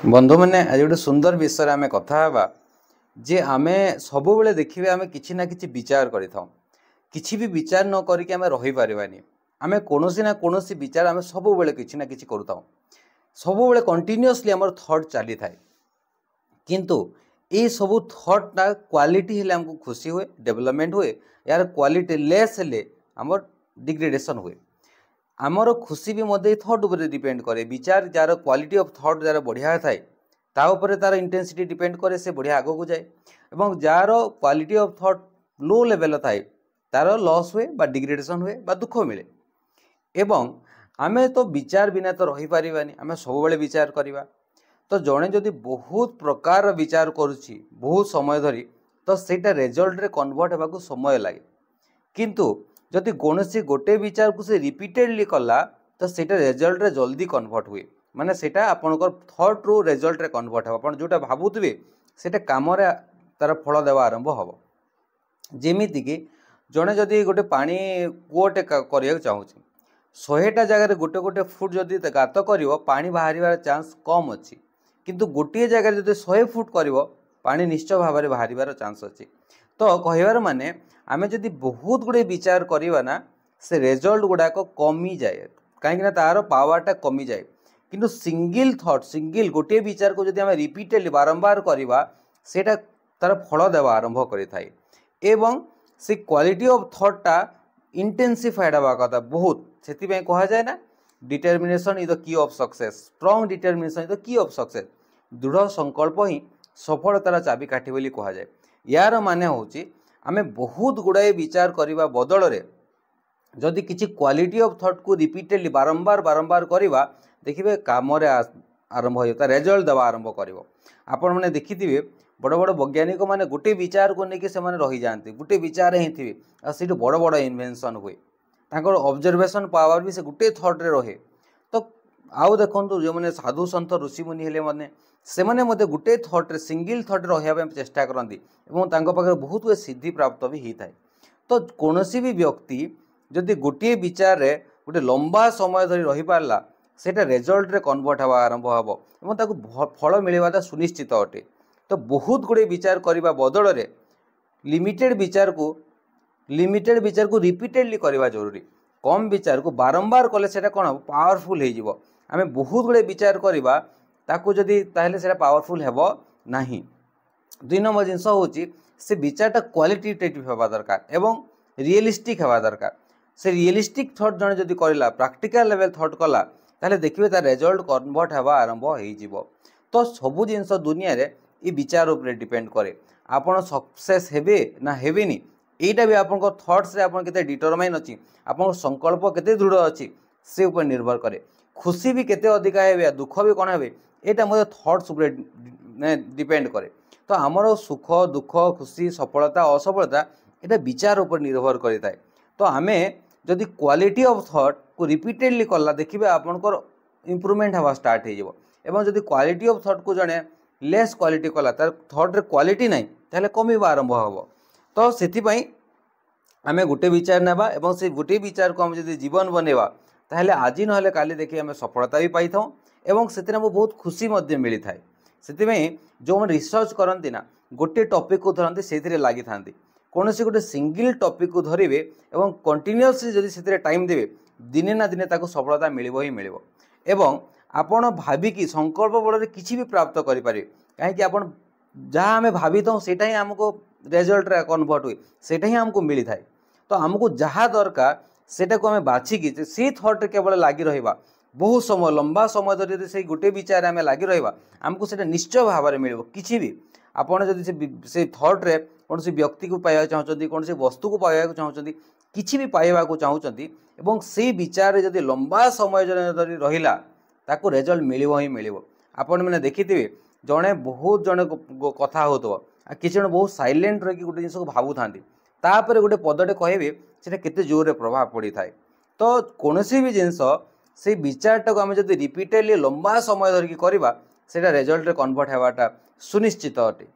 बंधु मैंने आज गोटे सुंदर विषय आम कथा जे आम सब देखिए आम कि विचार कि भी विचार न करके आम रही पारानी आम कौन ना कौन विचार आम सब कि करूँ सब कंटिन्यूअसली आम थॉट चली थाए किंतु ये सब थॉटा क्वालिटी हेले हमको खुशी हुए डेवलपमेंट हुए यार क्वालिटी लेस हेले आमर डिग्रेडेशन हुए आमर खुशी भी मध्य थॉट उपर डिपेंड करे विचार jar quality of thought jar बढ़िया थाए तापर तार इंटेंसिटी डिपेंड करे से बढ़िया आग को जाए और jar quality of thought low level थाए तार लॉस हुए बा डिग्रेडेशन हुए बा दुख मिले एवं आमे तो विचार बिना तो रही पारिबानी आमे सब बेले विचार करवा तो जड़े जदि बहुत प्रकार विचार करुच्ची बहुत समय धरी तो सेटा रिजल्ट रे कन्वर्ट होगा समय लगे किंतु जदि कौन गोटे विचार को से रिपीटेडली कला तो सेटा रिजल्ट रे जल्दी कन्वर्ट हुए माने सेटा आपनकर थॉट रू रिजल्ट रे कन्वर्ट हो आपन जोटा भाबुतबे सेटा काम रे तार फल देवा आरंभ हो जेमिति कि जड़े जदि गोटे पानी कूटे करिया चाहूँ 100टा जगह गोटे गोटे फुट जदि गात कर पानी बाहर चांस कम अच्छी किंतु गोटे जगह जब 100 फुट कर पानी निश्चय भाव में बाहर चांस अच्छी तो कहबार माने आमे जदि बहुत गुड़े विचार करवा ना से रिजल्ट गुड़ाक कमी जाए कहीं तार पावरटा कमी जाए किंतु सिंगल थॉट सिंगल गोटे विचार को जदि आमे रिपीटेडली बारंबार करवा सेटा तार फल देवा आरंभ करें एवं से क्वालिटी ऑफ थॉटा इंटेंसिफाइड हवा कथा बहुत से कह जाए ना determination is the key of success strong determination is the key of success दृढ़ संकल्प ही सफलतार चाबिकाठी बोली कह जाए यार माने होची आमे बहुत गुड़ाए विचार करने बदल में जदि किसी क्वालिटी ऑफ थॉट को रिपीटेडली बारंबार बारंबार करवा देखिए काम आरंभ हो रिजल्ट देवा आरंभ कर आपण मैंने देखिए बड़ बड़ वैज्ञानिक मैंने गोटे विचार को लेकिन से रही जाती गोटे विचार ही थे से बड़ बड़ इन्वेंशन हुए तांकर ऑब्जर्वेशन पावर भी से गोटे थॉट रे रहे तो आउ देखो जो मैंने साधु सन्थ ऋषिमुनि हेले मैंने से मैंने गोटे थॉट रे सिंगल थॉट रहा चेष्टा करती पाखे बहुत गुए सिद्धि प्राप्त भी होता है तो कौन भी व्यक्ति जदि गोटे विचार रे गोटे लंबा समय धरी रही पारला सेटा रिजल्ट रे कन्वर्ट हवा आरंभ हम फल मिलवाटा सुनिश्चित अटे तो बहुत गुड़े विचार करने बदल में लिमिटेड विचार को रिपीटेडली करवा जरूरी कम विचार को बारंबार कले सेटा कौन पावरफुल हो आमे बहुत गुड़े विचार करवा ताकू जदि ताहेले सेटा पावरफुल हेबो नाही 2 नंबर जिनस होची से विचारटा क्वालिटेटिव होगा दरकार एवं रियलिस्टिक होगा दरकार से रियलिस्टिक थॉट जने जदि करला प्रैक्टिकल लेवल थॉट कला ताले देखिबे तार रिजल्ट कन्वर्ट होगा आरंभ हो तो सबू जिनस दुनिया रे ये विचार उपरे डिपेंड करे आपण सक्सेस हेबे ना हेबेनी एटा भी आपन थॉट्स रे आपन केते डिटरमाइन अछि आपन संकल्प केते दृढ़ अछि से ऊपर निर्भर करे खुशी भी केते अधिका हेबे दुख भी कोन हेबे एटा मोर थॉट्स ऊपर डिपेंड करे तो आमर सुख दुख खुशी सफलता असफलता एटा विचार ऊपर निर्भर करिताय तो आमे जदि क्वालिटी ऑफ थॉट को रिपीटेडली कला देखिबे आपनकर इंप्रूवमेंट हवा स्टार्ट हो जाबो एवं जदि क्वालिटी ऑफ थॉट को जने लेस क्वालिटी कला तार थॉट रे क्वालिटी नहीं ताले कमीबा आरंभ हो तो सेथिपाई आमे गोटे विचार नेबा एवं से गोटे विचार को हम जदि जीवन बनेवा ताहले आज नहले काली देखि आमे सफलता भी पाई थाउ एवं सेतिरे बहुत खुशी मध्य मिली थाए सेतिपाई जो मन रिसर्च करंती ना गोटे टॉपिक को धरंती सेतिरे लागि थांती कौन से गोटे सिंगल टॉपिक को धरिवे एवं कंटिन्यूअसली जदि सेतिरे टाइम देवे दिने ना दिने ताको सफलता मिलिबो ही मिलिबो एवं आपण भाविकी संकल्प बल किसी भी प्राप्त करें कहीं आपण जहाँ आम भावी था सेटा ही आमको रिजल्ट रे कन्वर्ट हुए सेटा ही आमको मिली थाए तो आमको जहाँ दरकार सेटा को आम बाछिकी से थॉट केवल लगी रहा बहुत समय लंबा समय धरी से गोटे विचार आम लगी रहा आमको सेटा निश्चय भाव में मिल कि भी आपड़ जदि से थॉट रे कौन से व्यक्ति को पाइबा चाहते कौन से वस्तु को पाइबा चाहते किसी भी पाइबा चाहते से विचार जदि लंबा समय धरी रहा ताको रिजल्ट मिलिबो ही मिलिबो आपण मैंने देखिथिबे जड़े बहुत जड़े कथा हो किसी जन बहुत साइलेंट रही गोटे जिन को भावु था तापर गोटे पदटे कहबे से केते जोर प्रभाव पड़ी थाए तो कौन भी जिनस से विचारटा को आम जब रिपीटेडली लंबा समय धरिकी करवा सेटा रिजल्ट रे कन्वर्ट होगाटा सुनिश्चित अटे।